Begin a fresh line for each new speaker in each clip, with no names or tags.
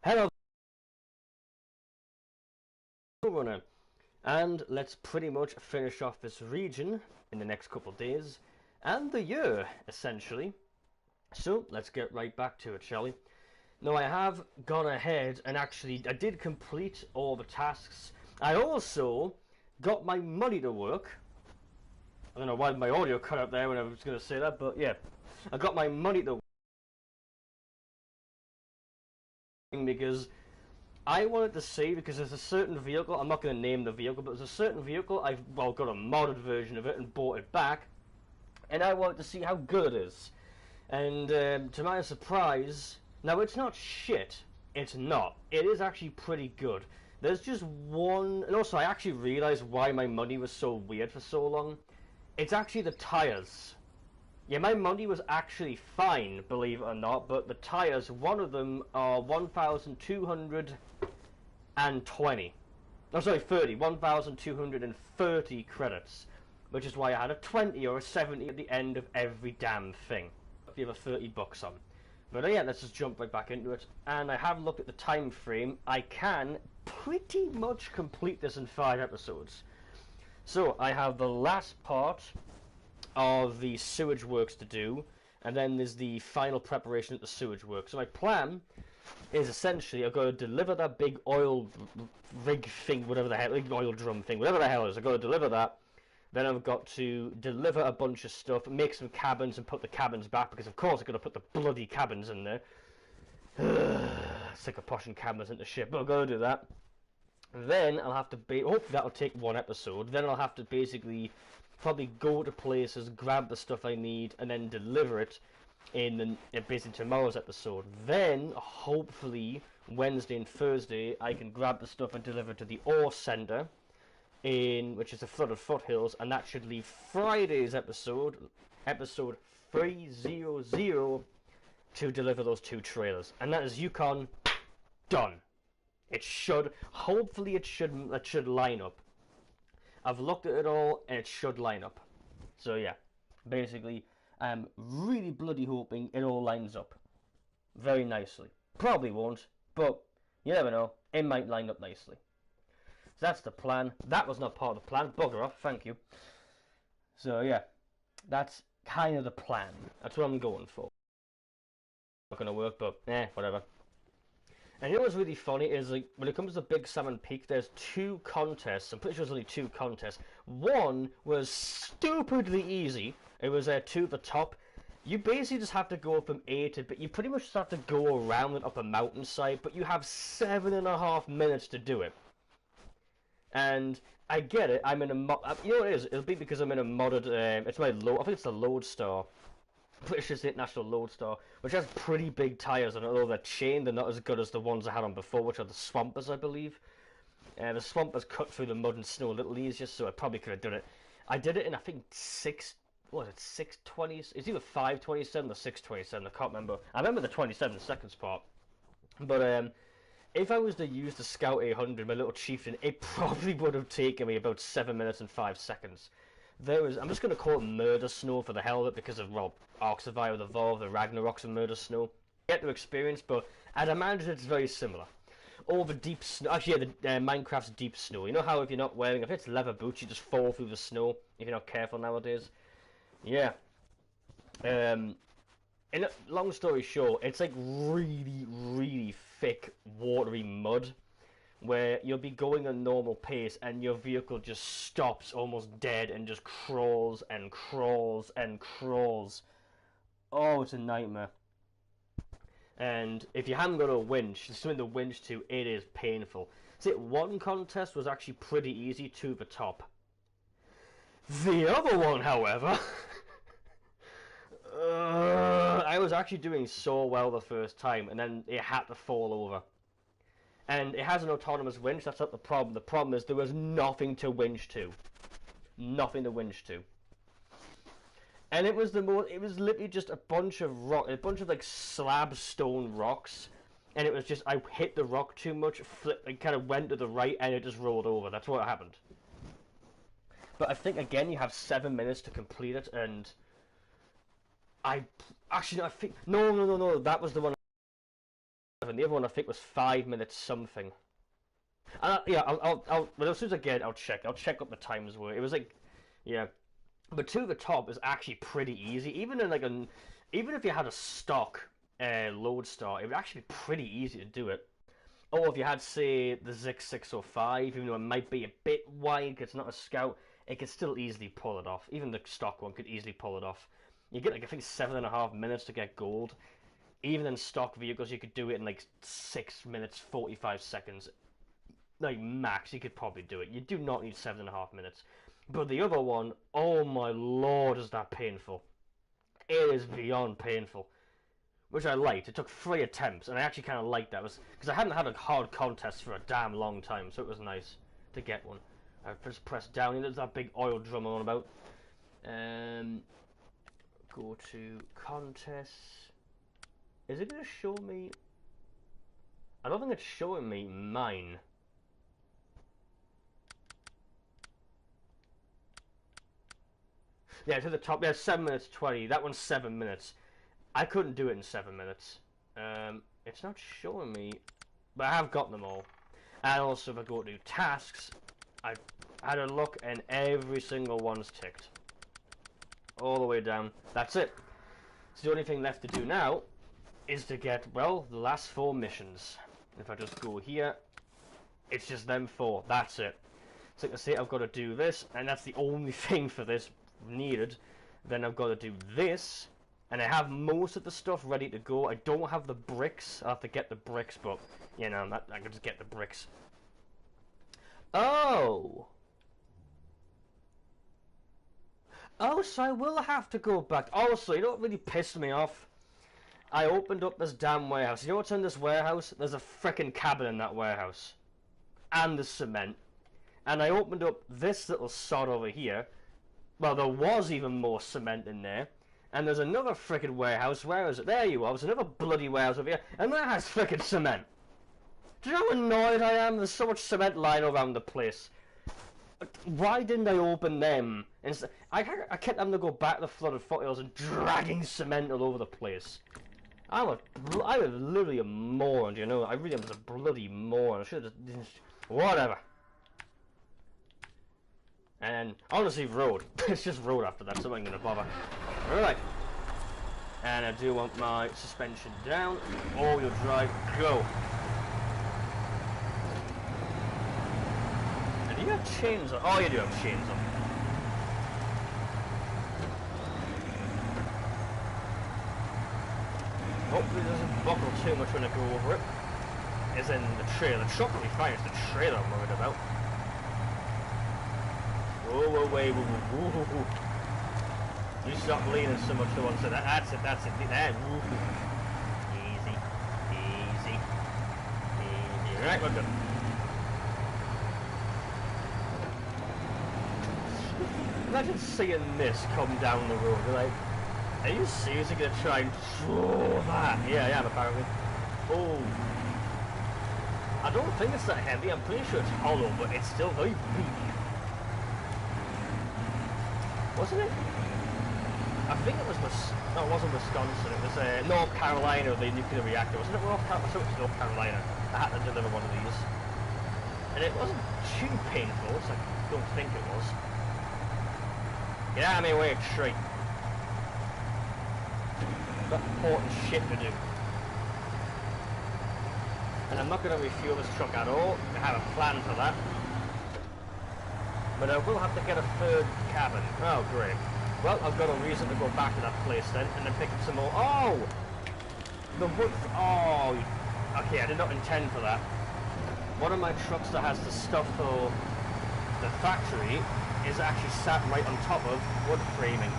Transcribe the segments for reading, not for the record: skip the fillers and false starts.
Hello, Snowrunner, and let's pretty much finish off this region in the next couple of days, and the year, essentially. So, let's get right back to it, shall we? Now, I have gone ahead and I did complete all the tasks. I also got my money to work. I don't know why my audio cut out there when I was going to say that, but yeah. I got my money to work because I wanted to see, because there's a certain vehicle, I'm not going to name the vehicle, but there's a certain vehicle, I've got a modded version of it and bought it back, and I wanted to see how good it is. And to my surprise, now it's not shit, it's not. It is actually pretty good. There's just one, and also I actually realised why my money was so weird for so long. It's actually the tyres. Yeah, my money was actually fine, believe it or not, but the tyres, one of them are 1,220. Oh, sorry, 1,230 credits, which is why I had a 20 or a 70 at the end of every damn thing. The other 30 bucks on. But yeah, let's just jump right back into it. And I have looked at the time frame. I can pretty much complete this in 5 episodes. So, I have the last part of the sewage works to do, and then there's the final preparation of the sewage works. So my plan is essentially I've got to deliver that big oil rig thing, whatever the hell, big oil drum thing, whatever the hell it is. I've got to deliver that. Then I've got to deliver a bunch of stuff, make some cabins and put the cabins back, because of course I've got to put the bloody cabins in there. Sick of pushing cabins into shit, but I've got to do that. Then I'll have to hopefully that'll take 1 episode. Then I'll have to basically probably go to places, grab the stuff I need, and then deliver it in basically tomorrow's episode. Then hopefully Wednesday and Thursday I can grab the stuff and deliver to the ore center, which is the flooded foothills, and that should leave Friday's episode 300, to deliver those 2 trailers, and that is Yukon done. It should, hopefully it should line up. I've looked at it all and it should line up. So yeah, basically I'm really bloody hoping it all lines up very nicely. Probably won't, but you never know, it might line up nicely. So that's the plan. That was not part of the plan. Bugger off, thank you. So yeah, that's kind of the plan. That's what I'm going for. Not gonna work, but whatever. And you know what's really funny is, like, when it comes to Big Salmon Peak, there's 2 contests. I'm pretty sure there's only 2 contests. One was stupidly easy. It was 2 at the top. You basically just have to go from A to B. You pretty much just have to go around and up a mountainside, but you have 7.5 minutes to do it. And I get it. I'm in a you know what it is? It'll be because I'm in a modded. It's my load. I think it's the Lodestar. British International Lodestar, which has pretty big tyres on it, although they're chained, they're not as good as the ones I had on before, which are the Swampers, I believe. The Swampers cut through the mud and snow a little easier, so I probably could have done it. I did it in, I think, 620? It's either 527 or 627, I can't remember. I remember the 27 seconds part. But if I was to use the Scout 800, my little chieftain, it probably would have taken me about 7 minutes and 5 seconds. I'm just going to call it Murder Snow for the hell of it, because of, well, Ark Survival Evolved, the Ragnaroks and Murder Snow. Get to experience, but I'd imagine it's very similar. All the deep snow, actually, yeah, Minecraft's deep snow. You know how if you're not wearing, if it's leather boots, you just fall through the snow if you're not careful nowadays? Yeah. Long story short, it's like really, really thick, watery mud, where you'll be going a normal pace and your vehicle just stops almost dead and just crawls and crawls and crawls. Oh, it's a nightmare. And if you haven't got a winch, something to winch to, it is painful. See, one contest was actually pretty easy to the top. The other one, however, I was actually doing so well the first time, and then it had to fall over. And it has an autonomous winch. That's not the problem. The problem is there was nothing to winch to. Nothing to winch to. And it was literally just a bunch of like slab stone rocks, and it was just I hit the rock too much, it kind of went to the right, and it just rolled over. That's what happened. But I think again you have 7 minutes to complete it, and I think no, that was the one. something. The other one I think was 5 minutes something. Yeah, but as soon as I get it, I'll check. I'll check what the times were. It was like, yeah. But to the top is actually pretty easy. Even in like even if you had a stock load start, it would actually be pretty easy to do it. Or if you had, say, the Zix 605, even though it might be a bit wide, 'cause it's not a scout, it could still easily pull it off. Even the stock one could easily pull it off. You get like I think 7.5 minutes to get gold. Even in stock vehicles, you could do it in like 6 minutes 45 seconds. Like max, you could probably do it. You do not need 7.5 minutes. But the other one, oh my lord, is that painful. It is beyond painful. Which I liked. It took 3 attempts, and I actually kind of liked that. Because I hadn't had a hard contest for a damn long time, so it was nice to get one. I just pressed down, and there's that big oil drum I'm on about. Go to contests. Is it going to show me? I don't think it's showing me mine. Yeah, to the top. Yeah, 7 minutes 20. That one's 7 minutes. I couldn't do it in 7 minutes. It's not showing me, but I have got them all. And also, if I go to tasks, I've had a look, and every single one's ticked. All the way down. That's it. So the only thing left to do now is to get, well, the last 4 missions. If I just go here, it's just them 4. That's it. So like I say, I've got to do this, and that's the only thing for this needed. Then I've got to do this. And I have most of the stuff ready to go. I don't have the bricks. I'll have to get the bricks, but, you know, I can just get the bricks. Oh! Oh, so I will have to go back. Also, you know what really pissed me off? I opened up this damn warehouse. You know what's in this warehouse? There's a frickin' cabin in that warehouse. And the cement. And I opened up this little sod over here. Well, there was even more cement in there. And there's another frickin' warehouse. Where is it? There you are. There's another bloody warehouse over here. And that has frickin' cement. Do you know how annoyed I am? There's so much cement lying around the place. Why didn't I open them? I kept having to go back to the flooded foothills and dragging cement all over the place. I was literally a moron, you know? I really was a bloody moron. I should have just... Whatever. And honestly, road. It's just road after that, so I'm going to bother. Alright. And I do want my suspension down. All-wheel drive, go. And do you have chains on? Oh, you do have chains on. Hopefully it doesn't buckle too much when I go over it. As in the trailer. The truck will be fine, it's the trailer I'm worried about. Whoa, whoa, whoa, whoa, whoa. You stop leaning so much to one side. That's it, that's it. Easy, easy, easy. Right, we're good. Imagine seeing this come down the road. You're like, are you seriously going to try and throw that? Yeah, I am, apparently. Oh. I don't think it's that heavy. I'm pretty sure it's hollow, but it's still very weak. Wasn't it? I think it was no, it wasn't Wisconsin. It was North Carolina, the nuclear reactor. Wasn't it North Carolina? So it was North Carolina. I had to deliver one of these, and it wasn't too painful. So I don't think it was. Get out of my way, tree. Got important shit to do, and I'm not going to refuel this truck at all. I have a plan for that. But I will have to get a third cabin. Oh, great. Well, I've got a reason to go back to that place then, and then pick up some more. Oh! The wood... Oh! Okay, I did not intend for that. One of my trucks that has the stuff for the factory is actually sat right on top of wood framing.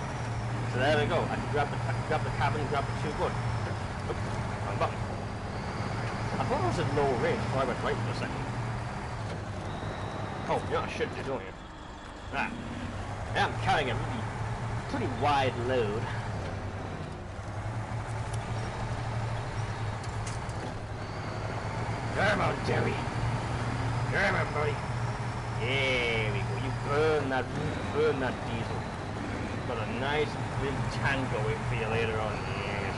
So there we go. I can grab the cabin and grab the 2 wood. Oops, wrong button. I thought I was at low range before I went right for a second. Oh, you know what I should do, don't you? Ah. Yeah, I'm carrying a really pretty wide load. Come on, Jerry. Come on, buddy. There we go. You burn that diesel. Got a nice big tank going for you later on. Yes.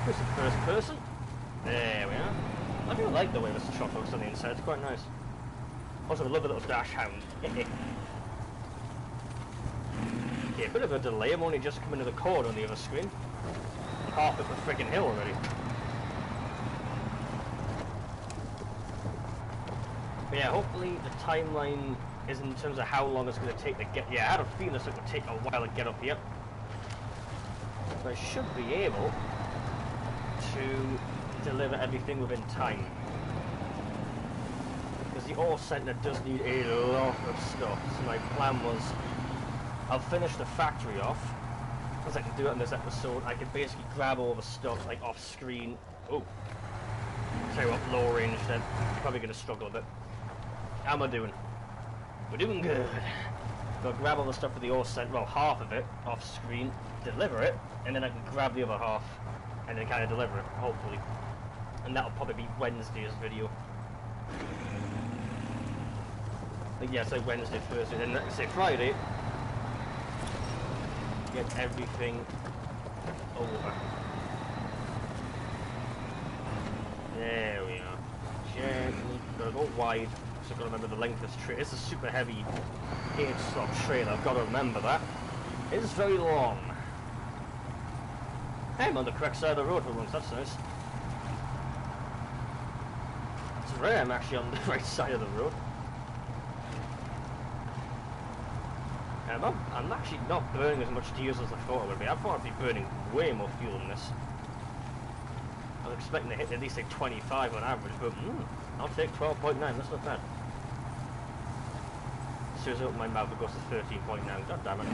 Who's the first person? There we are. I do like the way this truck looks on the inside, it's quite nice. Also, I love the little dash hound. Yeah, a bit of a delay, I'm only just coming to the chord on the other screen. I'm half up the friggin' hill already. But yeah, hopefully the timeline is in terms of how long it's going to take to get... Yeah, I had a feeling this would take a while to get up here. But I should be able to deliver everything within time. Because the ore center does need a lot of stuff. So my plan was, I'll finish the factory off, because I can do it in this episode. I can basically grab all the stuff like off screen. Oh, tell you what, low range then. You're probably going to struggle a bit. How am I doing? We're doing good. So I'll grab all the stuff for the ore center, well, half of it off screen, deliver it, and then I can grab the other half and then kind of deliver it, hopefully. And that'll probably be Wednesday's video. Like, yeah, say Wednesday, Thursday, then let's say Friday. Get everything over. There we are. Gently, gotta go wide. So I've got to remember the length of this trailer. It's a super heavy 8-slot trailer, I've got to remember that. It is very long. Hey, I'm on the correct side of the road for once, that's nice. It's rare I'm actually on the right side of the road. I'm actually not burning as much diesel as I thought I would be. I thought I'd be burning way more fuel than this. I was expecting to hit at least like 25 on average, but I'll take 12.9, that's not bad. As soon as I open my mouth, it goes to 13.9. God damn it.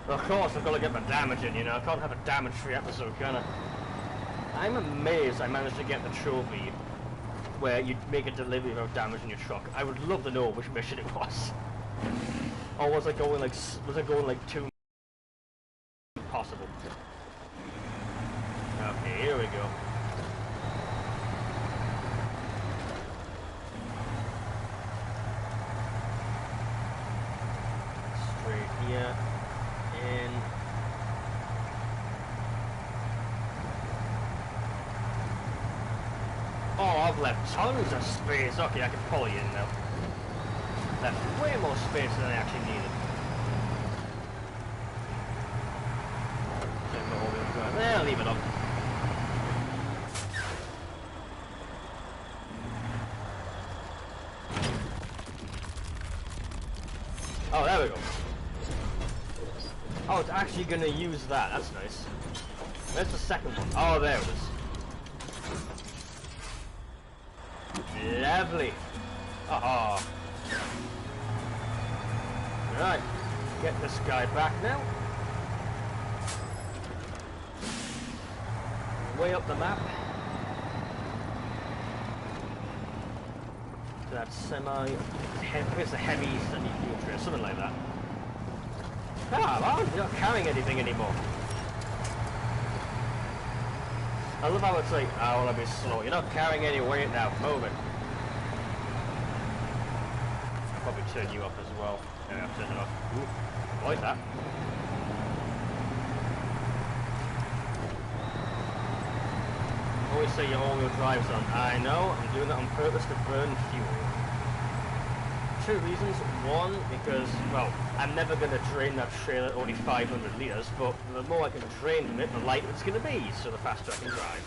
Well, of course, I've got to get my damage in, you know. I can't have a damage-free episode, can I? I'm amazed I managed to get the trophy where you make a delivery without damage in your truck. I would love to know which mission it was. Or was I going like too possible? Okay, here we go. Straight here. In. Oh, I've left tons of space. Okay, I can pull you in now. Left way more space than I actually needed. There, leave it up. Oh, there we go. Oh, it's actually going to use that. That's nice. Where's the second one? Oh, there it is. Lovely. Aha. Right. Get this guy back now. Way up the map. That it's a heavy semi-fuel trail, something like that. Ah, well, you're not carrying anything anymore. I love how it's like, oh, well, I'll be slow. You're not carrying any weight now. Move it. I'll probably turn you up as well. Yeah, I'll turn it off. Ooh, I like that. Always say your all-wheel drive's on. I know, I'm doing that on purpose to burn fuel. Two reasons. One, because, well, I'm never going to drain that trailer only 500 litres, but the more I can drain it, the lighter it's going to be, so the faster I can drive.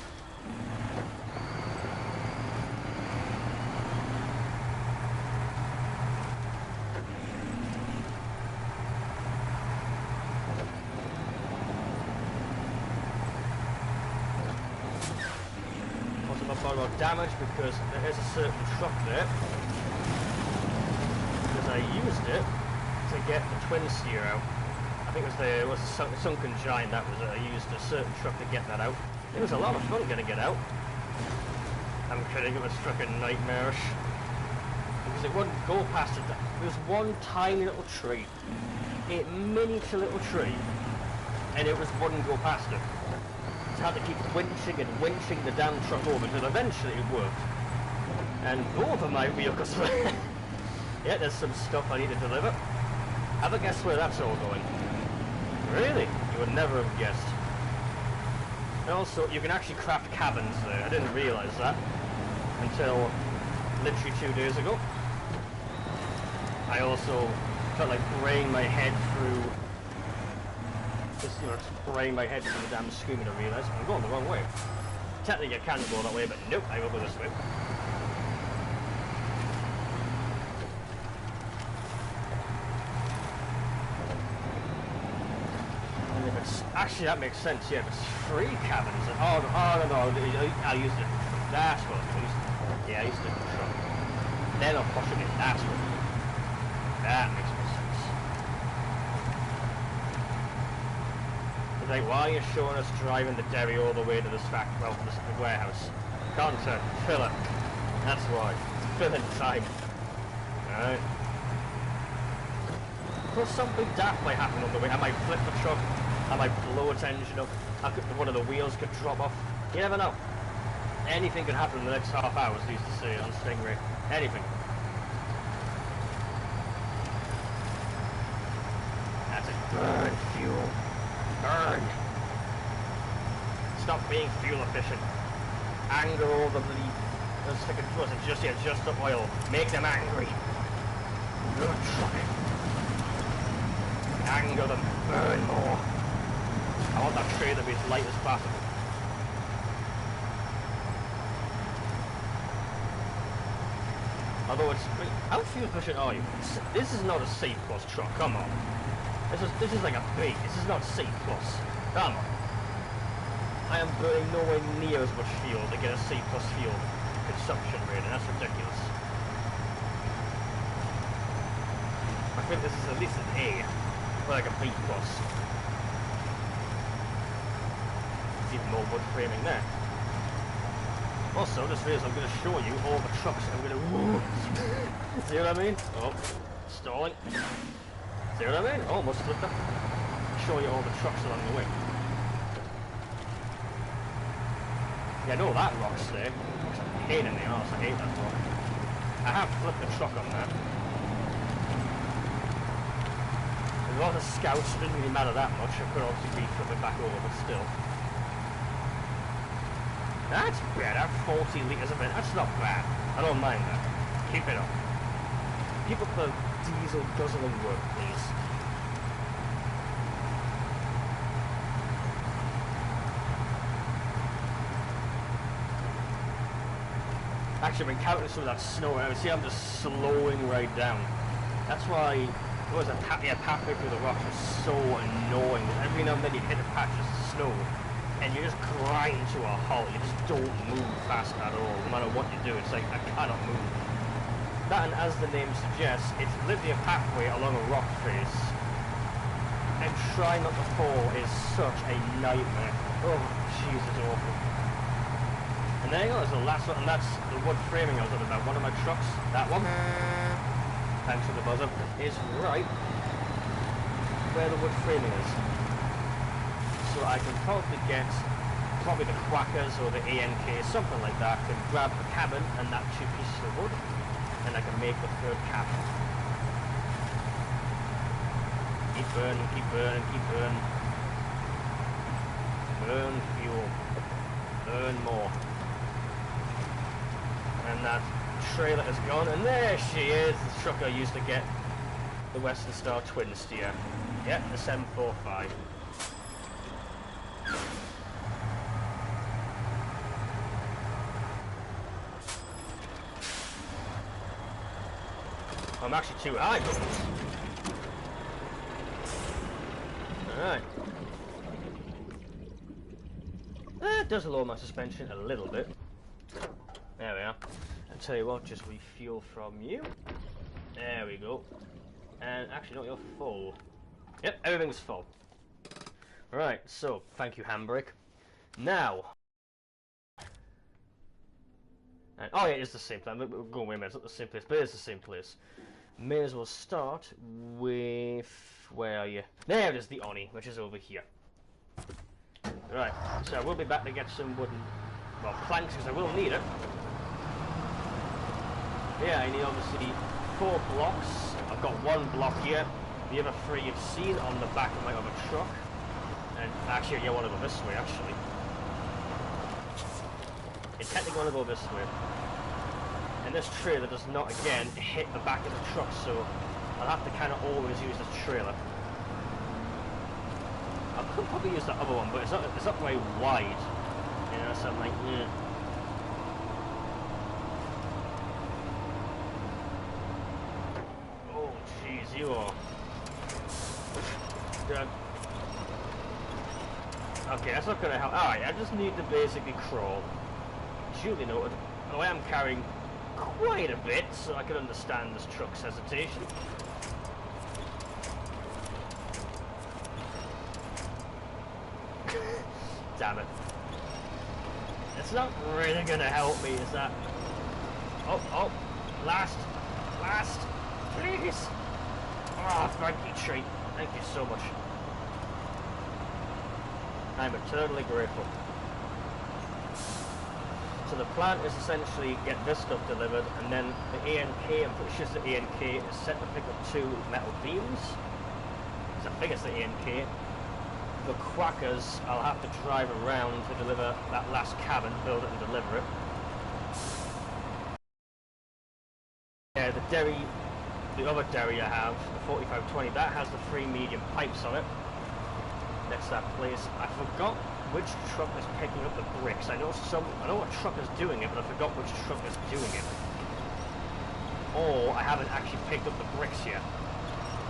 Also, I've got about damage because there is a certain truck there. I used it to get the twin steer out. I think it was the sunken giant that was it. I used a certain truck to get that out. It was a lot of fun getting it out. I'm kidding, it was fucking nightmarish. Because it wouldn't go past it. There was one tiny little tree. A miniature little tree. And it wouldn't go past it. So I had to keep winching and winching the damn truck over until eventually it worked. And both of my vehicles were... Yeah, there's some stuff I need to deliver. Have a guess where that's all going. Really? You would never have guessed. And also, you can actually craft cabins there. I didn't realise that until literally 2 days ago. I also felt like spraying my head through, spraying my head through the damn screen, and I realised I'm going the wrong way. Technically I can go that way, but nope, I will go this way. And if it's, actually that makes sense, yeah, if it's 3 cabins, and, no, I'll use it. That's what I used to. Yeah, I used to truck. Then I'll push it in, that's what. That makes more sense. It's like, why are you showing us driving the dairy all the way to this factory, well, this warehouse? Content, filler. That's why. Filling time. Alright. Plus something daft might happen on the way. I might flip the truck, I might blow its engine up, one of the wheels could drop off. You never know. Anything could happen in the next half hour, as they used to say on Stingray. Anything. That's it. Burn fuel. Burn. Stop being fuel efficient. Anger all the bleed. Just the oil. Make them angry. Good truck. Anger them. Burn more. I want that trailer to be as light as possible. Although it's, how fuel efficient are you? This is not a C+ truck. Come on. This is like a B. This is not C+. Come on. I am burning nowhere near as much fuel to get a C+ fuel consumption rating. That's ridiculous. I think this is at least an A, or like a B+. There's even more wood framing there. Also, just realised I'm going to show you all the trucks I'm going to... See what I mean? Oh, stalling. See what I mean? Almost flipped up. Show you all the trucks along the way. Yeah, no, that rock's there. It's a pain in the arse. I hate that rock. I have flipped the truck on that. There's a lot of scouts, it didn't really matter that much. I could obviously be flipping back over, but still. That's better, 40 litres of it. That's not bad. I don't mind that. Keep it up. Keep up the diesel guzzling work, please. Actually, I've been counting some of that snow. See, I'm just slowing right down. That's why there was a pathway through the rocks was so annoying. Every now and then you hit a patch of snow, and you just grind to a halt. You just don't move fast at all. No matter what you do, it's like, I cannot move. That, and as the name suggests, it's literally a pathway along a rock face. And trying not to fall is such a nightmare. Oh, jeez, it's awful. And there you go, there's the last one, and that's the wood framing I was talking about. One of my trucks, that one, thanks for the buzzer, is right where the wood framing is. So I can probably get the Quackers or the ANK, something like that, to grab the cabin and that 2 pieces of wood, and I can make the 3rd cabin. Keep burning, keep burning, keep burning. Burn fuel. Burn more. And that trailer is gone, and there she is, the truck I used to get the Western Star twin steer. Yep, the 745. I'm actually too high for this. Alright. That does lower my suspension a little bit. There we are. I'll tell you what, just refuel from you. There we go. And actually, no, you're full. Yep, everything's full. Right, so, thank you, handbrake. Now. And, oh yeah, it's the same place. We're going way, man. It's not the same place, but it's the same place. May as well start with... Where are you? There it is, the Oni, which is over here. Right, so I will be back to get some wooden... Well, planks, because I will need it. Yeah, I need obviously 4 blocks. I've got 1 block here. The other three you've seen on the back of my other truck. And actually, you want to go this way, actually. You technically want to go this way. And this trailer does not, again, hit the back of the truck, so I'll have to kind of always use this trailer. I could probably use the other one, but it's not very wide. You know, so I'm like, Oh, jeez, you are. Okay, that's not gonna help. Alright, I just need to basically crawl. Duly noted. Oh, I am carrying quite a bit, so I can understand this truck's hesitation. Damn it. It's not really gonna help me, is that? Oh, last, please! Oh, thank you, Tree. Thank you so much. I'm eternally grateful. So the plan is essentially get this stuff delivered, and then the ANK, I'm pretty sure the ANK is set to pick up 2 metal beams. So I think it's the ANK. The Quackers, I'll have to drive around to deliver that last cabin, build it and deliver it. Yeah, the other derry I have, the 4520, that has the 3 medium pipes on it. Next to that place. I forgot which truck is picking up the bricks. I know what truck is doing it, but I forgot which truck is doing it. Or I haven't actually picked up the bricks yet,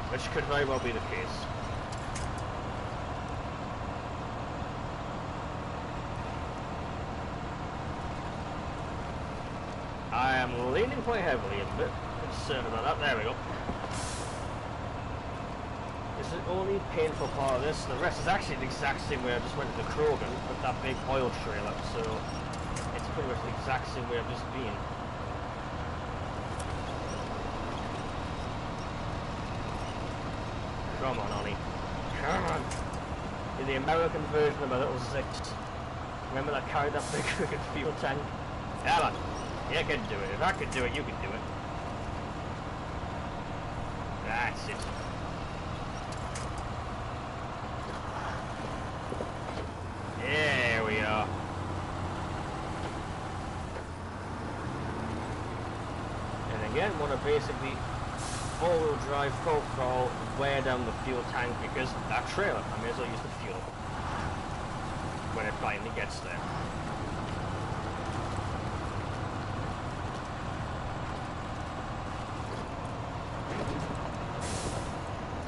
which could very well be the case. I am leaning quite heavily, I'm a bit concerned about that. There we go. This is the only painful part of this. The rest is actually the exact same way I just went to the Krogan with that big oil trailer, so it's pretty much the exact same way I've just been. Come on, Ollie. Come on. You're the American version of my little Zix. Remember that carried that big freaking fuel tank? Come on. You can do it. If I could do it, you can do it. That's it. There we are. And again, want to basically all-wheel drive full throttle, wear down the fuel tank, because that trailer, I may as well use the fuel when it finally gets there.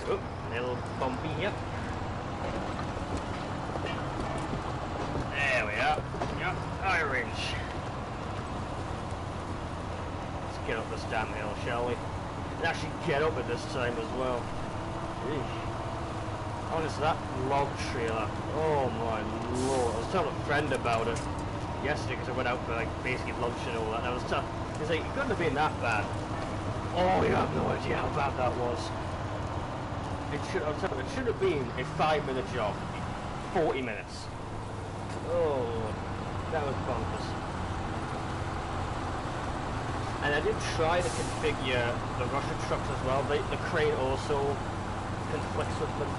Oh, a little bumpy here. There we are. Yep, orange. Let's get up this damn hill, shall we? And actually get up at this time as well. Eesh. Honestly, that log trailer. Oh my lord. I was telling a friend about it yesterday because I went out for like basically lunch and all that. And I was telling, he's like, it couldn't have been that bad. Oh, you have no idea how bad that was. I was telling you, it should have been a 5-minute job. 40 minutes. Oh, that was bonkers. And I did try to configure the Russian trucks as well. The crane also conflicts with them.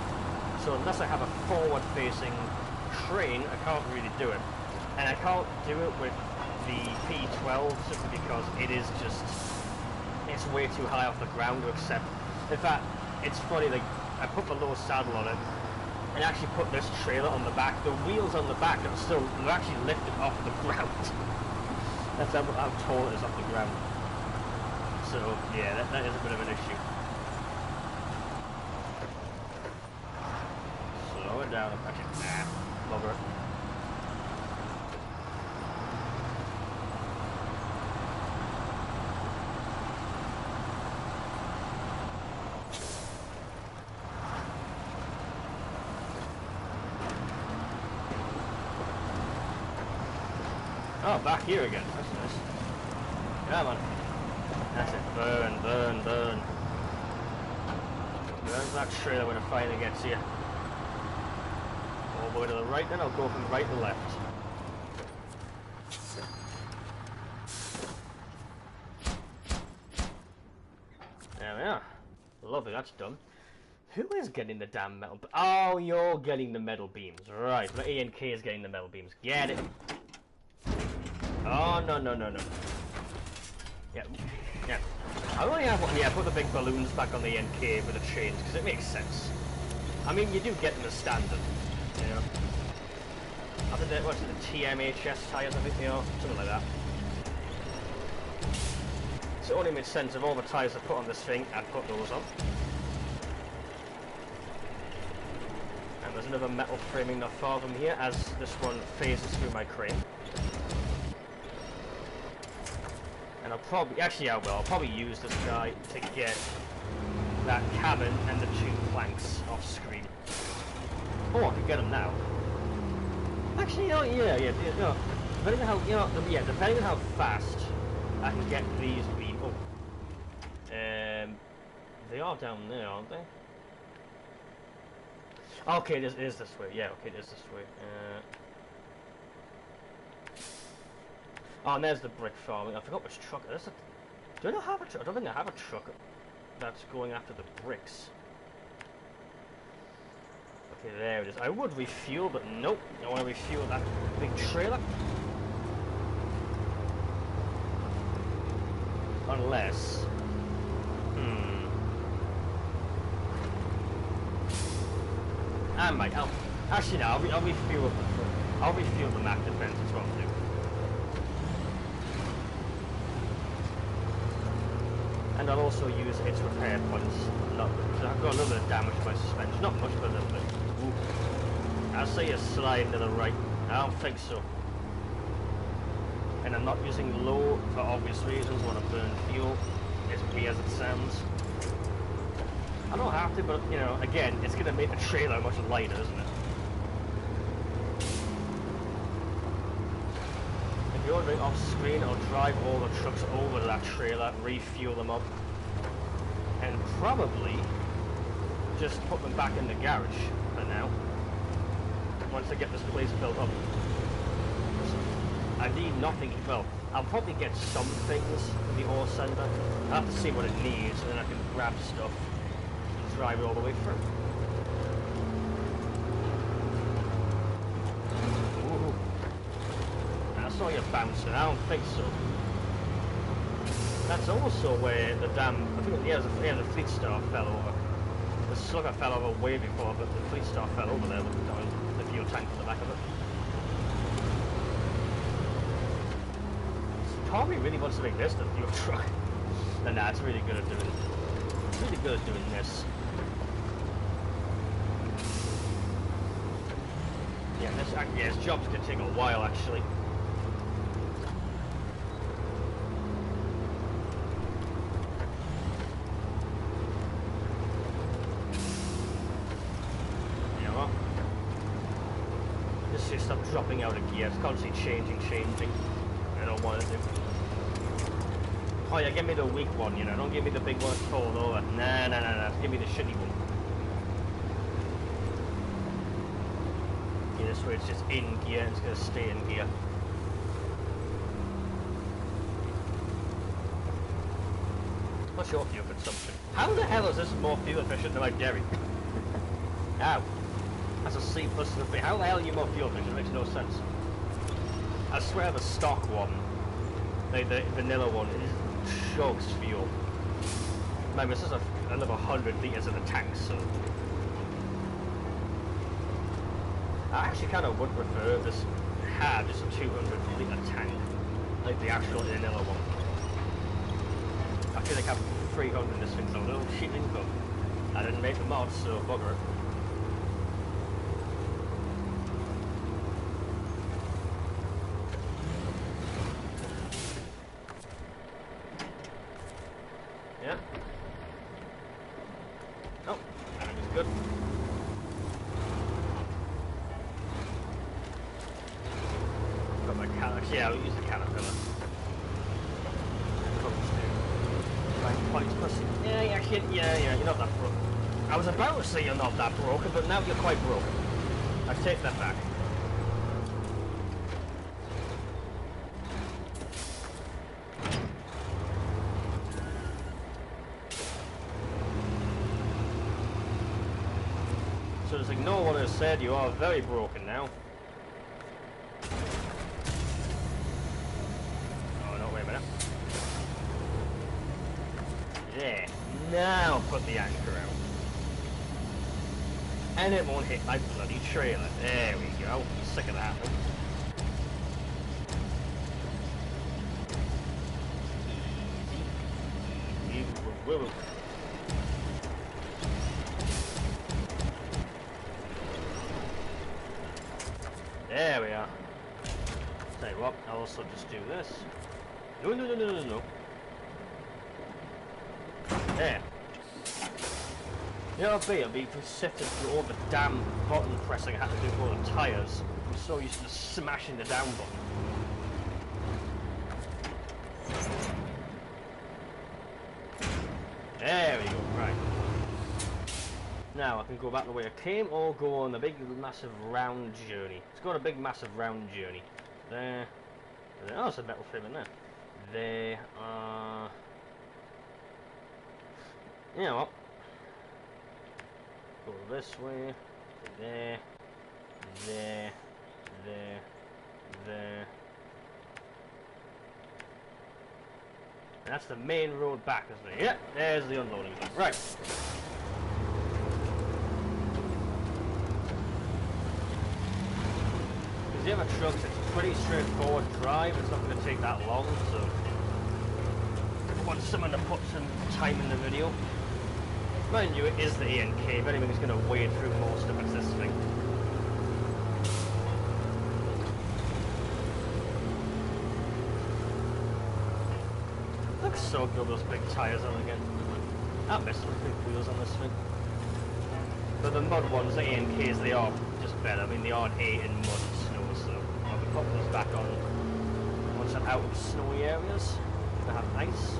So unless I have a forward-facing crane, I can't really do it. And I can't do it with the P12 simply because it is just, it's way too high off the ground to accept. In fact, it's funny, like, I put the lower saddle on it and actually put this trailer on the back. The wheels on the back they're actually lifted off the ground. That's how tall it is off the ground. So yeah, that is a bit of an issue. Slow it down. Okay, nah, bugger it. Oh, back here again. That's nice. Come on. That's it. Burn, burn, burn. Burn that trailer when it finally gets here. All the way to the right, then I'll go from right to left. There we are. Lovely, that's done. Who is getting the damn metal? Oh, you're getting the metal beams. Right, but E and K is getting the metal beams. Get it. Oh, no, no, no, no. Yeah, yeah. I only have one. Yeah, put the big balloons back on the E and K with the chains, because it makes sense. I mean, you do get them as standard, you know. I think what's it, the TMHS tires, I think, you know, something like that. So it only makes sense if all the tires are put on this thing, I'd put those on. And there's another metal framing not far from here as this one phases through my crane. And I'll probably, actually I will, I'll probably use this guy to get that cabin and the 2 planks off screen. Oh, I can get them now. Actually, you know, yeah, you know, depending on how, you know, yeah, depending on how fast I can get these beams. Oh, they are down there, aren't they? Okay, it is this way. Yeah, okay, it is this way. Oh, and there's the brick farming. I forgot which truck. Do I not have a truck? I don't think I have a truck that's going after the bricks. Okay, there it is. I would refuel, but nope. I want to refuel that big trailer. Unless... I might. Actually, no. I'll refuel the. I'll refuel the Mac defense as well too. And I'll also use its repair points. Not because I've got a little bit of damage to my suspension. Not much, but a little bit. Ooh. I see a slide to the right. I don't think so. And I'm not using low for obvious reasons. I want to burn fuel. As weird as it sounds. I don't have to, but, you know, again, it's going to make the trailer much lighter, isn't it? If you're ordering off screen, I'll drive all the trucks over to that trailer, refuel them up, and probably just put them back in the garage for now, once I get this place built up. I need nothing, well, I'll probably get some things from the ore center. I'll have to see what it needs, and then I can grab stuff. Drive it all the way through. Ooh. I saw you bouncing. I don't think so. That's also where the damn. I think the Fleet Star fell over. The Slugger fell over way before, but the Fleet Star fell over there. Down the fuel tank on the back of it. Probably really wants to make this the fuel truck. And nah, it's really good at doing. It's really good at doing this. Yeah, this job's gonna take a while, actually. You know what? This just stop dropping out of gear. It's constantly changing. I don't want it to. Oh yeah, give me the weak one, you know. Don't give me the big one that's falling over. Nah. Give me the shitty one. This way it's just in gear and it's going to stay in gear. What's your fuel consumption? How the hell is this more fuel efficient than my dairy? Ow. That's a C plus and a B. How the hell are you more fuel efficient? It makes no sense. I swear the stock one, the vanilla one, it chugs fuel. Remember, this is another 100 litres in the tank, so... I actually kind of would prefer if this had just a 200 litre tank, like the actual vanilla one. I feel like I have 300 in this thing's a little cheating, but I didn't make the mod, so bugger it. Yeah. Oh, that was good. Yeah, I'll use the caterpillar. Yeah, you're not that broke. I was about to say you're not that broken, but now you're quite broken. I take that back. So just ignore what I said. You are very broken now. Oh no, wait a minute. Yeah. Now put the anchor out. And it won't hit my bloody trailer. There we go. I'm sick of that. Easy. Woo. There we are. Tell you what, I'll also just do this. No. There. You know what I'll be sifted through all the damn button pressing I had to do for all the tyres. I'm so used to smashing the down button. There we go, right. Now I can go back the way I came or go on a big massive round journey. Let's go on a big massive round journey. There. Oh, there's a metal frame in there. There. You know what? Go this way. There. And that's the main road back, isn't it? Yeah, there's the unloading zone. Right. Because the other trucks, it's pretty straightforward drive. It's not going to take that long, so I want someone to put some time in the video. Mind you, it is the ENK. If anything's going to wade through most of it, it's this thing. Looks so good, those big tyres on again. I miss the big wheels on this thing. But the mud ones, the ENKs, they are just better. I mean, they aren't in mud and snow, so I'll be putting those back on once I'm out of snowy areas. They have ice.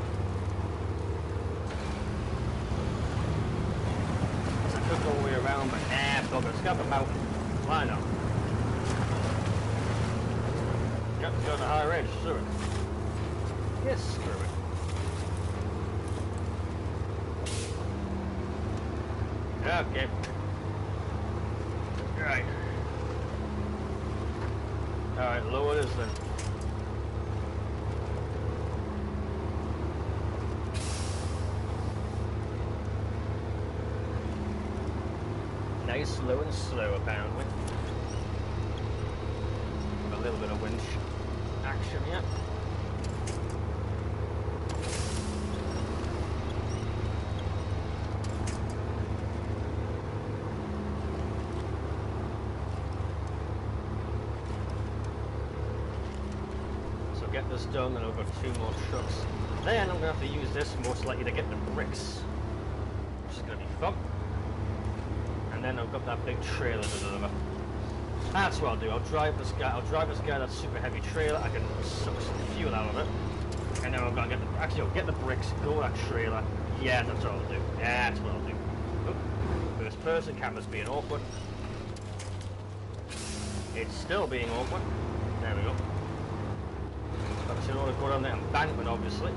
So I could go all the way around, but bugger, let's go up a mountain. Why not? Yep, let's go on a high range, screw it. Yes, screw it. Okay. Right. Alright, lower this then. Nice, low and slow apparently. A little bit of winch action yet. Get this done, and I've got 2 more trucks. Then I'm going to have to use this most likely to get the bricks, which is going to be fun. And then I've got that big trailer to deliver. That's what I'll do. I'll drive this guy that super heavy trailer. I can suck some fuel out of it, and then I'm going to get the bricks, go that trailer. Yeah, that's what I'll do. Yeah, that's what I'll do. Oh, first person camera's being awkward. It's still being awkward. There we go. So in order to go down that embankment, obviously.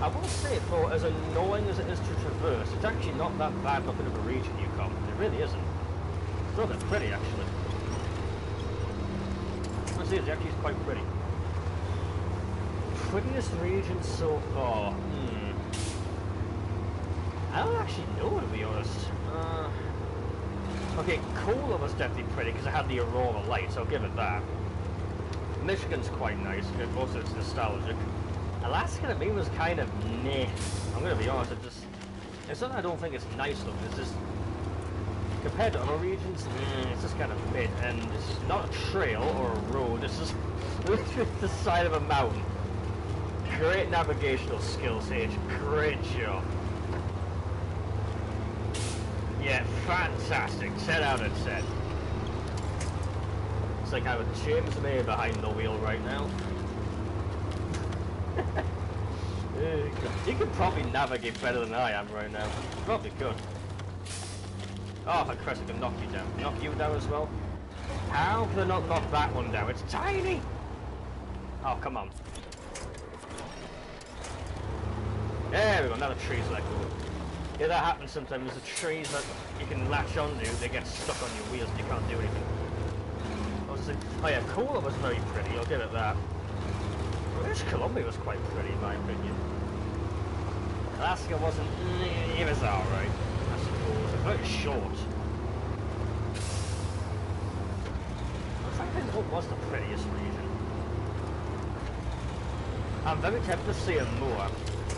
I will say, though, as annoying as it is to traverse, it's actually not that bad looking of a region you come. It really isn't. It's rather pretty, actually. Honestly, it actually is quite pretty. Prettiest region so far? I don't actually know, to be honest. Okay, Cola was definitely pretty because I had the Aurora lights, I'll give it that. Michigan's quite nice, also it's nostalgic. Alaska to me was kind of meh. I'm gonna be honest, it's not that I don't think it's nice looking, it's just, compared to other regions, it's just kind of mid, and it's not a trail or a road, it's just the side of a mountain. Great navigational skills, H, great job. Yeah, fantastic. 10 out of 10. It's like I have a James May behind the wheel right now. He could probably navigate better than I am right now. Probably could. Oh, for Christ, I can knock you down. Knock you down as well? How can I not knock that one down? It's tiny! Oh, come on. There we go, now the trees let go. Yeah, that happens sometimes. The trees that you can latch onto, they get stuck on your wheels and you can't do anything. Oh yeah, Kola was very pretty, I'll give it that. British Columbia was quite pretty in my opinion. Alaska wasn't... it was alright, I suppose. It's very short. I'm trying to think what was the prettiest region. I'm very tempted to see a more.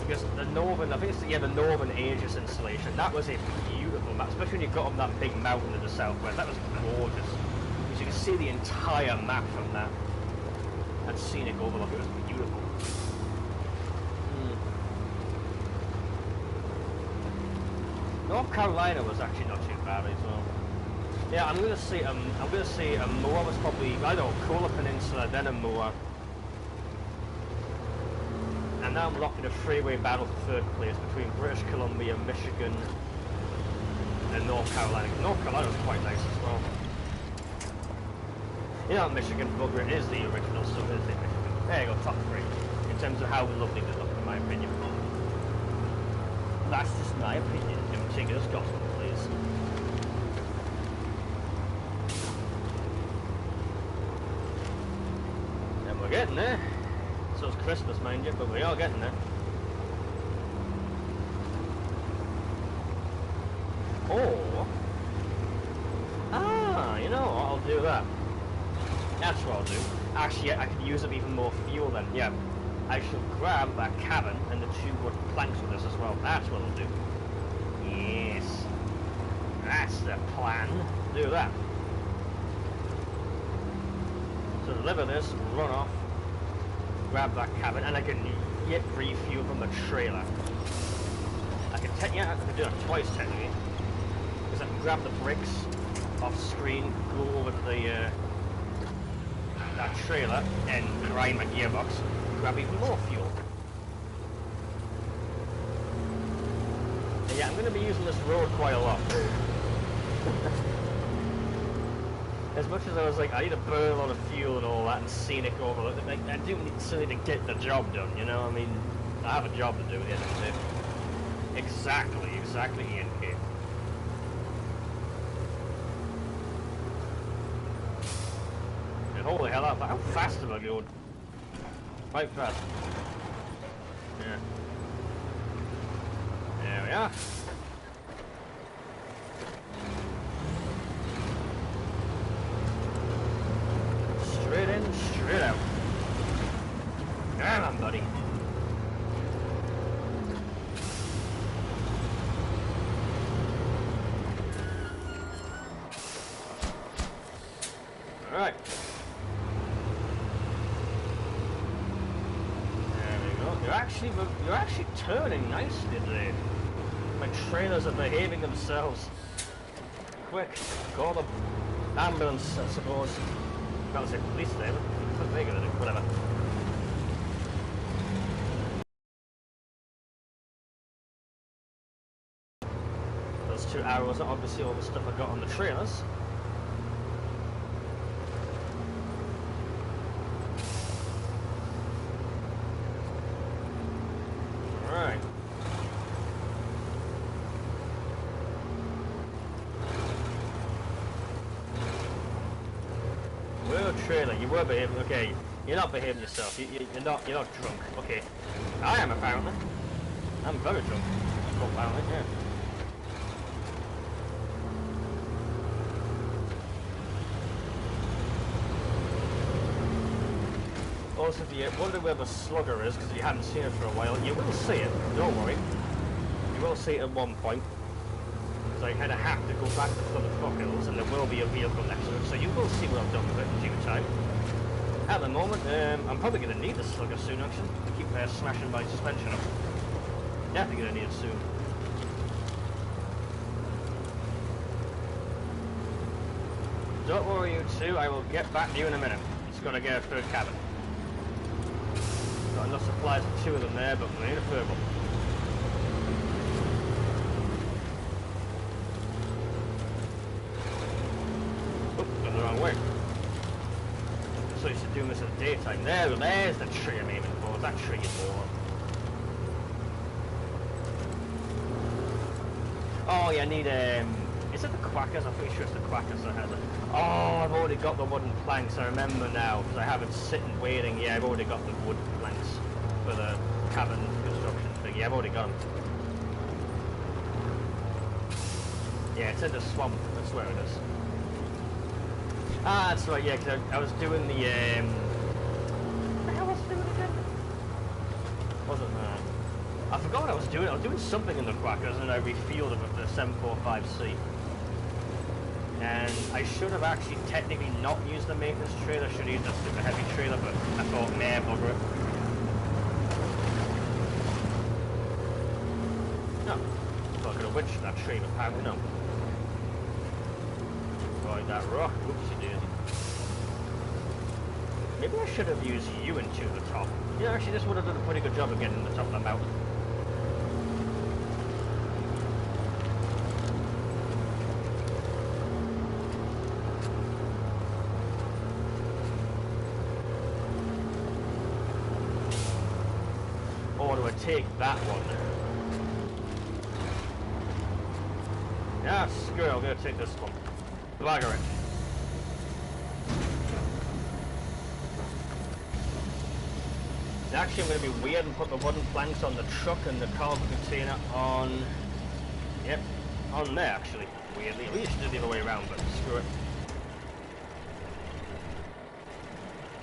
Because the northern, I think it's the northern Aegis installation, that was a beautiful map, especially when you got on that big mountain in the southwest. That was gorgeous. Because you can see the entire map from that. And scenic overlook, it was beautiful. North Carolina was actually not too bad as well. Yeah, I'm gonna say a Moa was probably, I don't know, Kola Peninsula, then a Moa. And now I'm locked in a three-way battle for third place between British Columbia, Michigan, and North Carolina. North Carolina was quite nice as well. You know, Michigan bugger is the original, so is it Michigan. There you go, top three. In terms of how lovely they look, in my opinion. That's just my opinion. Don't take it as gospel, please. And we're getting there. So it's Christmas, mind you, but we are getting there. Or... you know what, I'll do that. That's what I'll do. Actually, I could use up even more fuel then, yeah. I shall grab that cabin and the 2 wood planks with us as well. That's what I'll do. Yes. That's the plan. Do that. So deliver this, run off. Grab that cabin, and I can get refuel from the trailer. I can do that twice technically, because I can grab the bricks off screen, go over to the that trailer, and grind my gearbox, grab even more fuel. And yeah, I'm going to be using this road quite a lot. As much as I was like, I need to burn a lot of fuel and all that, and scenic overlook, like, I do still need to get the job done, you know? I mean, I have a job to do at the end of the day. Exactly, Ian K. And holy hell, how fast am I going? Quite fast. Yeah. There we are. Straight in, straight out. Come on, buddy. Alright. There we go. You're actually turning nicely today. My trailers are behaving themselves. Quick, call the ambulance, I suppose. I was say police there, but they're gonna do whatever. Those 2 arrows are obviously all the stuff I got on the trailers. Alright. Trailer, you were behaving. Okay, you're not behaving yourself. You're not drunk. Okay, I am apparently. I'm very drunk. Apparently, yeah. Also, if you wonder where the slugger is because you hadn't seen it for a while, you will see it. Don't worry. You will see it at one point. So I kind of have to go back to the foothills, and there will be a vehicle next to it, so you will see what I've done with it in due time. At the moment, I'm probably going to need the slugger soon, actually, to keep smashing my suspension up. Definitely going to need it soon. Don't worry, you two, I will get back to you in a minute. Just got to get a third cabin. Got enough supplies for 2 of them there, but we need a third one. The wrong way. So you should do this in the daytime. There's the tree I'm aiming for. That tree is more. Oh yeah, I need is it the quackers? I'm pretty sure it's the quackers that has it. Oh, I've already got the wooden planks, I remember now, because I have it sitting waiting. Yeah, I've already got the wood planks for the cabin construction thing. Yeah, I've already got them. Yeah, it's in the swamp, that's where it is. Ah, that's right, yeah, because I was doing the, what the hell was I doing again? Wasn't that? I forgot what I was doing. I was doing something in the quackers and I refueled it with the 745C. And I should have actually technically not used the maintenance trailer. I should have used a super heavy trailer, but I thought, meh, bugger it. No. So I could have witched that trailer, apparently no. Avoid that rock. Whoopsie daisy. Maybe I should have used you into the top. Yeah, actually this would have done a pretty good job of getting to the top of the mountain. Or do I take that one? Yeah, screw it, I'm gonna take this one. Blagger it. Actually, I'm going to be weird and put the wooden planks on the truck and the cargo container on... Yep, on there actually, weirdly. We should do the other way around, but screw it.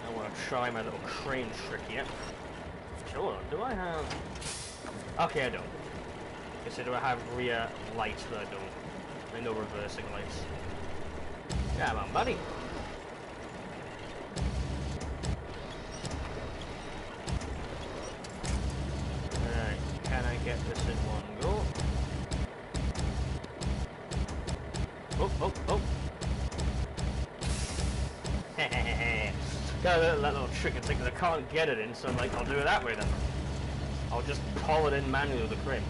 I want to try my little crane trick here. Hold on, do I have... Okay, I don't. Okay, so do I have rear lights that I don't? I know reversing lights. Come on, buddy. Can I get this in one go? Oh, oh, oh. Got that little trick and think that I can't get it in, so I'm like, I'll do it that way then. I'll just pull it in manually with the crane.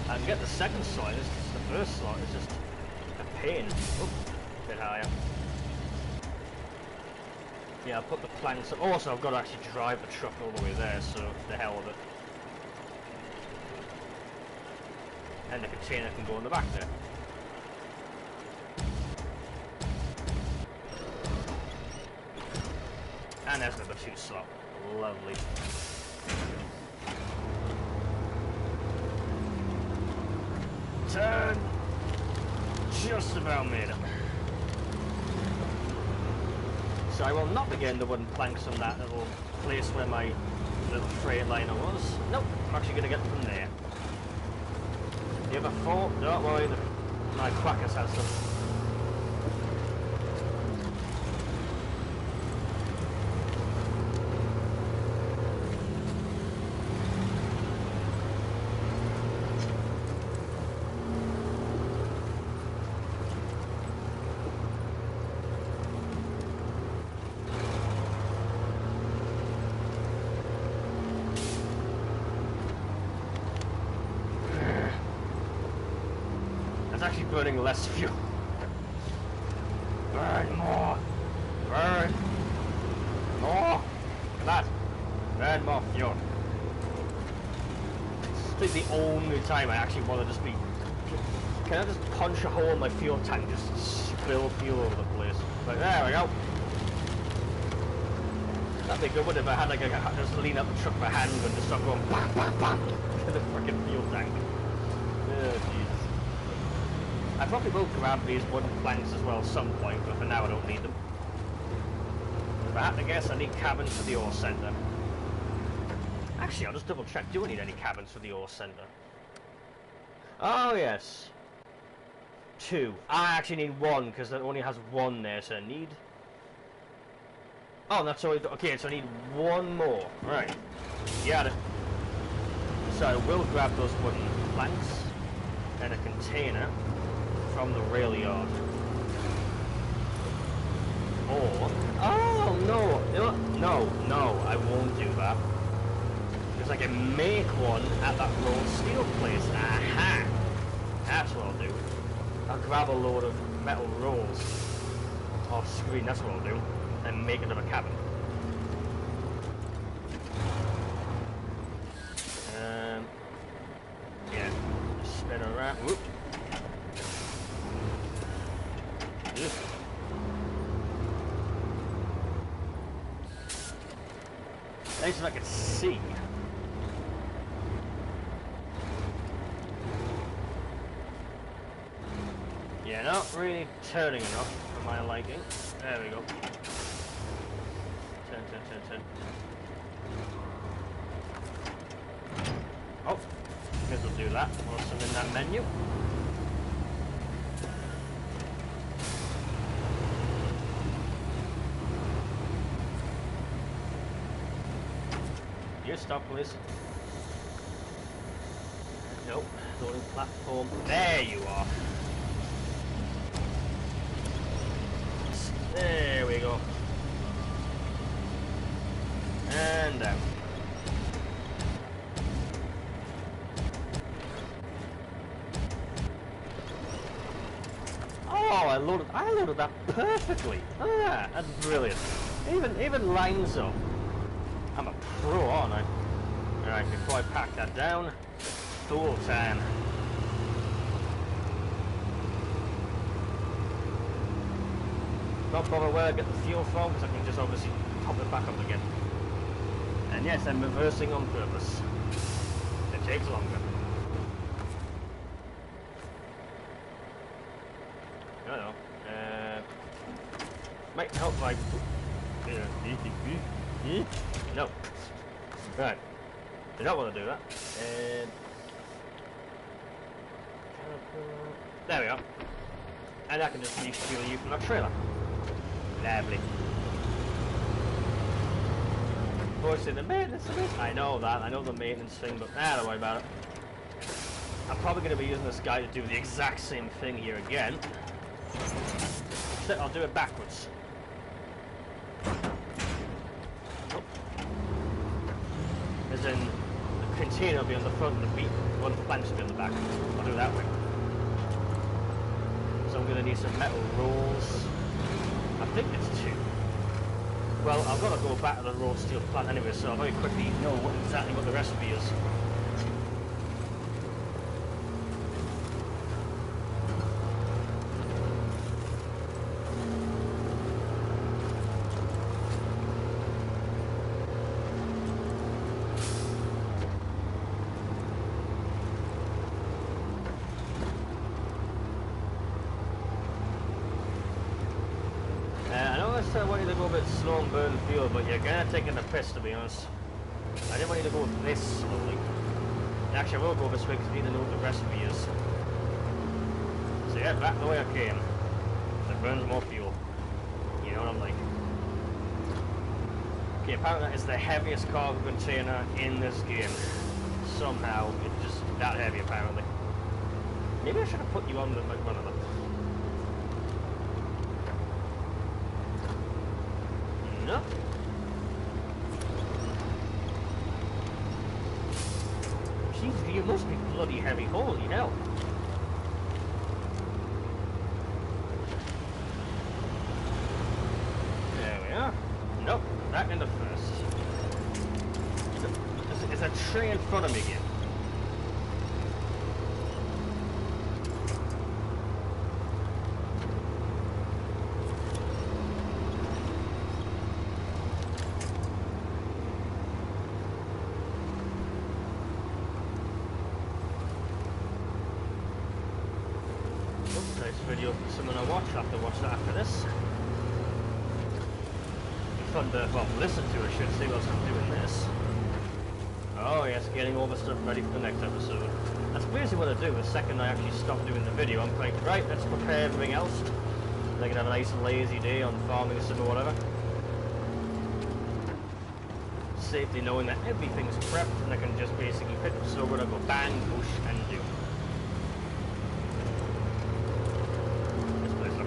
I can get the second slide, it's just the first slide, it's just a pain. Oh, a bit higher. Yeah, I'll put the planks up. Also, I've got to actually drive the truck all the way there, so the hell with it. And the container can go in the back there. And there's number 2 slot. Lovely. Turn! Just about made it. So I will not be getting the wooden planks on that little place where my little freight liner was. Nope, I'm actually going to get them from there. The other 4, don't worry, my quackers has some. It's actually burning less fuel. Burn more! Burn more! Look at that! Burn more fuel. It's like the only time I actually want to just be... Can I just punch a hole in my fuel tank and just spill fuel over the place? Like, there we go! That'd be good, wouldn't it, if I had like a... just lean up the truck with my hand and just start going bam bam bam to the freaking fuel tank. Oh, Jesus. I probably will grab these wooden planks as well at some point, but for now I don't need them. If I had to guess, I need cabins for the ore centre. Actually, I'll just double check. Do I need any cabins for the ore centre? Oh, yes. 2. I actually need 1, because it only has 1 there, so I need... Oh, that's already... Okay, so I need 1 more. Right. Got it. So I will grab those wooden planks and a container from the rail yard. Or... Oh, no, I won't do that. Because I can make one at that rolled steel place. Aha! That's what I'll do. I'll grab a load of metal rolls off screen, that's what I'll do, and make it of a cabin. At least if I could see. Yeah, not really turning enough for my liking. There we go. Turn. Oh, guess we'll do that whilst I'm in that menu. You stop, please. Nope, loading platform. There you are. There we go. And down. Oh, I loaded that perfectly. Ah, that's brilliant. Even lines up. I'm a pro, aren't I? Alright, before I pack that down, full time. Not bother where I get the fuel from, because I can just obviously top it back up again. And yes, I'm reversing on purpose. It takes longer. I don't know. Might help like... No. Right. Did not want to do that. There we are. And I can just refuel you from that trailer. Lovely. Fortunately, the maintenance of this. I know that. I know the maintenance thing, but don't worry about it. I'm probably going to be using this guy to do the exact same thing here again. Except I'll do it backwards. As in, the container will be on the front and the beat, one of the planks will be on the back. I'll do it that way. So I'm going to need some metal rolls. I think it's 2. Well, I've got to go back to the rolled steel plant anyway, so I'll very quickly know exactly what the recipe is. I want you to go a bit slow and burn fuel, but you're kind of taking the piss, to be honest. I didn't want you to go this slowly. Actually, I will go this way because I need to know what the recipe is. So yeah, back the way I came. It burns more fuel. You know what I'm like. Okay, apparently that is the heaviest cargo container in this game. Somehow, it's just that heavy apparently. Maybe I should have put you on the one of them. No. Jeez, you must be bloody heavy. Holy hell. There we are. Nope, back in the first. There's a tree in front of me again. Video for someone to watch. I'll have to watch that after this. Fun to, well, listen to, I should say, whilst I'm doing this. Oh yes, getting all the stuff ready for the next episode. That's basically what I do. The second I actually stop doing the video, I'm like, right, let's prepare everything else. And I can have a nice lazy day on farming sim or whatever. Safely knowing that everything's prepped and I can just basically pick up Snowrunner, go bang, push, and do.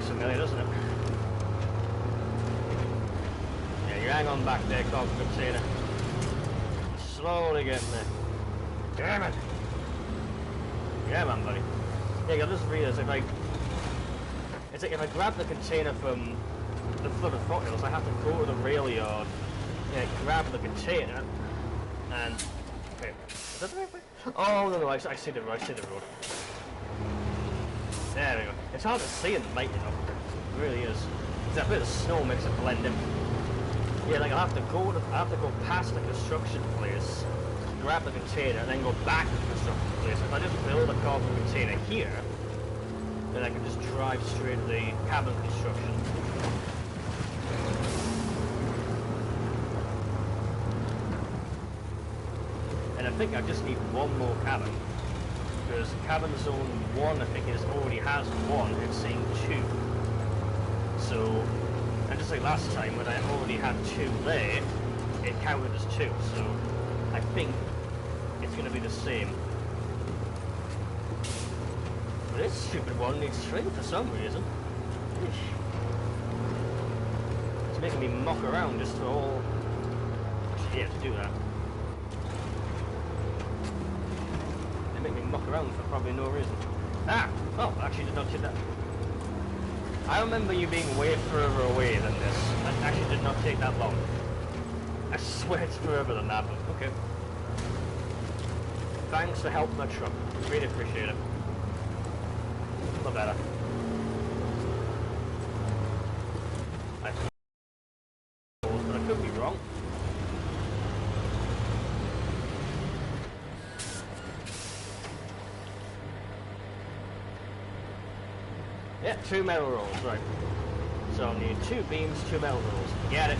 Familiar, doesn't it? Yeah, you hang on back there, cargo container. Slowly getting there. Damn it! Yeah, man, buddy. Yeah, I just realised if I... It's like if I grab the container from the flooded foothills, I have to go to the rail yard, yeah, grab the container, and... Wait, is that the right way? Oh, no, I see the road. There we go. It's hard to see in the light, you know. It really is. That bit of snow makes it blend in. Yeah, like I have to go past the construction place, grab the container, and then go back to the construction place. If I just build a cardboard container here, then I can just drive straight to the cabin construction. And I think I just need one more cabin. Because cabin zone 1, I think, already has 1, it's saying 2. So, and just like last time, when I already had 2 there, it counted as 2. So, I think it's going to be the same. But this stupid one needs 3 for some reason. Eesh. It's making me muck around just to all... Yeah, to do that. Make me muck around for probably no reason. Ah! Oh, actually did not do that. I remember you being way further away than this. That actually did not take that long. I swear it's further than that, but okay. Thanks for helping my truck. Really appreciate it. A lot better. I think but I could be wrong. Yeah, 2 metal rolls, right. So I'll need 2 beams, 2 metal rolls. Get it.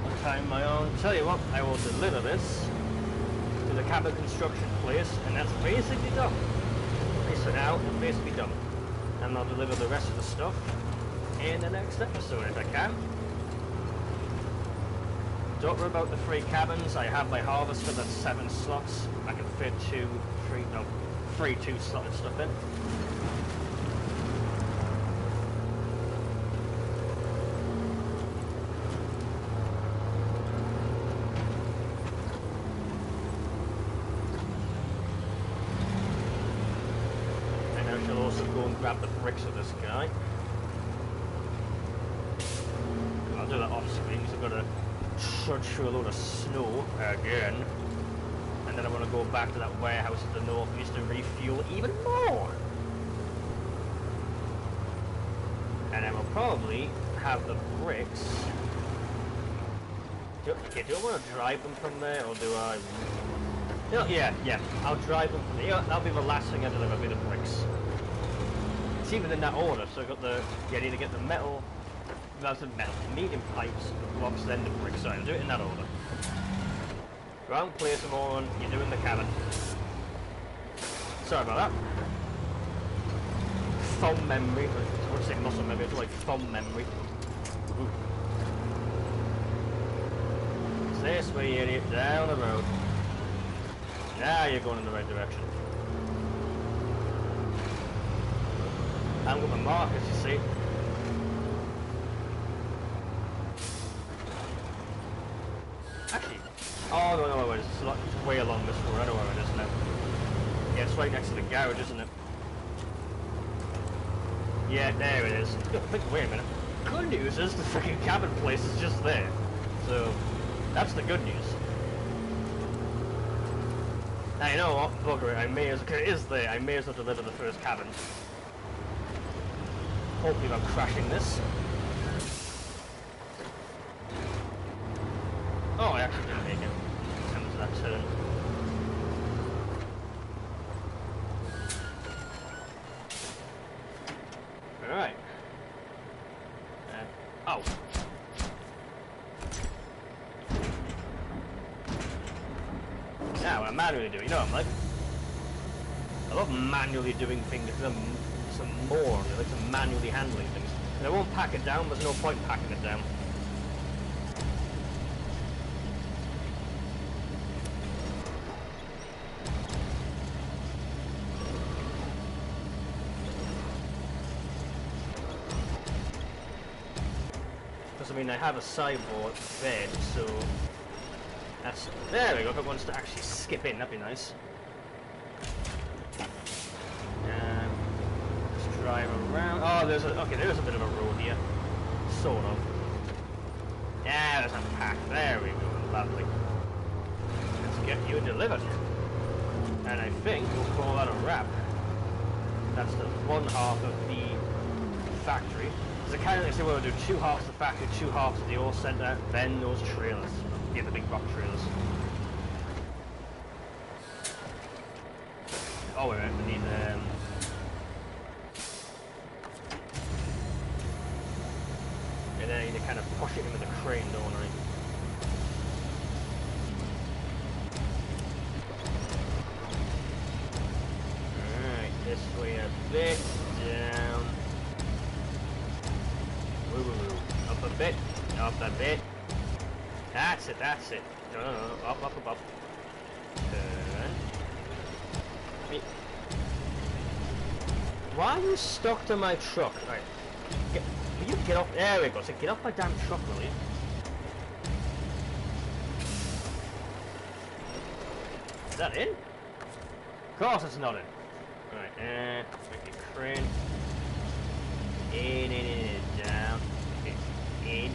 One time my own. Tell you what, I will deliver this to the cabin construction place, and that's basically done. At least for now, it's basically done. And I'll deliver the rest of the stuff in the next episode if I can. Don't worry about the 3 cabins. I have my harvester that's 7 slots. I can fit 3 2-slotted stuff in. And I shall also go and grab the bricks of this guy. I'll do that off screen because I've got to trudge through a load of snow again, and then I'm going to go back to that warehouse to the northeast to refuel even more, and I will probably have the bricks. Do I want to drive them from there, or do I? Yeah, I'll drive them from there. Yeah, that'll be the last thing I deliver, will be the bricks. It's even in that order, so I got the, I need to get the metal. That's the metal, medium pipes, blocks, then the bricks. Sorry, I'll do it in that order. Ground, place them all on, you're doing the cabin. Sorry about that. Thumb memory, I wouldn't say muscle memory, it's like thumb memory. Ooh. It's this way, you idiot, down the road. Now you're going in the right direction. I've got my markers, you see. Actually, oh no, it's way along this road. I know where it is now. Yeah, it's right next to the garage, isn't it? Yeah, there it is. Wait a minute. Good news is the freaking cabin place is just there. So, that's the good news. Now, you know what? Bugger it. It is there. I may as well deliver the first cabin. Hopefully I'm crashing this. Oh, I actually didn't make it. Come to that turn. Alright. Oh. Now, what I'm manually doing, you know what I'm like? I love manually doing things because I'm some more, I like some manually handling things. And I won't pack it down, there's no point packing it down. I mean, I have a sideboard bed, so that's, there we go, if it wants to actually skip in, that'd be nice. Just drive around, oh, there's a bit of a road here, sort of. Yeah, there's a pack, there we go, lovely. Let's get you delivered. And I think we'll call that a crap. That's the one half of the factory. Because I kind of like say we'll do two halves of the factory, two halves of the ore center, then those trailers. Yeah, the big rock trailers. Oh wait, we need and then I need to kind of push it in with the crane, don't I? Alright, this way a bit, down. Woo woo woo. Up a bit, up a bit. That's it, that's it. No, no, no, up, up, up, up. Turn. Wait. Why are you stuck to my truck? Right. Will you get off? There we go. So get off my damn truck, will you? Is that in? Of course it's not in. Alright, make it crane. In, down. In.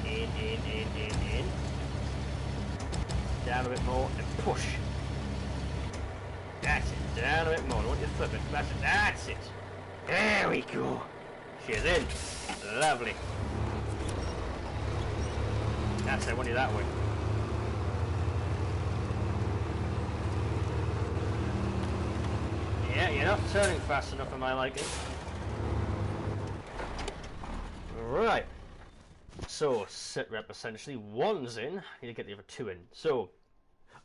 Down a bit more and push. That's it. Down a bit more. I want you to flip it. That's it. There we go. She's in. Lovely. That's it. I want you that way. Yeah, you're not turning fast enough for my liking. Right. So, sit rep essentially. One's in. I need to get the other two in. So,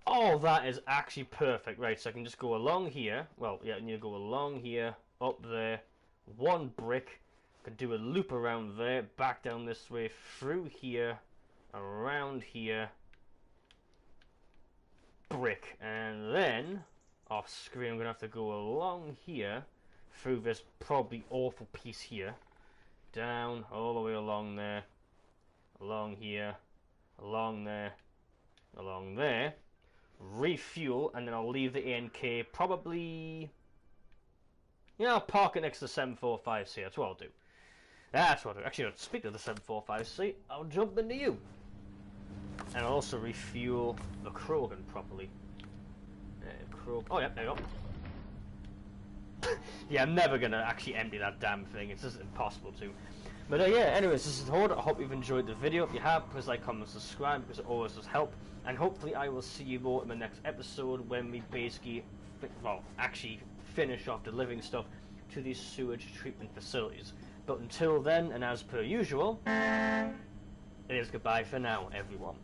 oh, that is actually perfect. Right, so I can just go along here. Well, yeah, I need to go along here, up there, one brick. I can do a loop around there, back down this way, through here, around here, brick. And then, off screen, I'm going to have to go along here, through this probably awful piece here, down, all the way along there, along here, along there, along there, refuel, and then I'll leave the ANK probably, yeah, I'll park it next to the 745C. That's what I'll do. That's what I'll do. Actually, speak of the 745C, I'll jump into you. And I'll also refuel the Krogan properly. Oh yeah, there you go. Yeah, I'm never going to actually empty that damn thing. It's just impossible to. But yeah, anyways, this is Horde. I hope you've enjoyed the video. If you have, please like, comment, subscribe, because it always does help. And hopefully I will see you more in the next episode when we basically, well, actually finish off delivering stuff to these sewage treatment facilities. But until then, and as per usual, it is goodbye for now, everyone.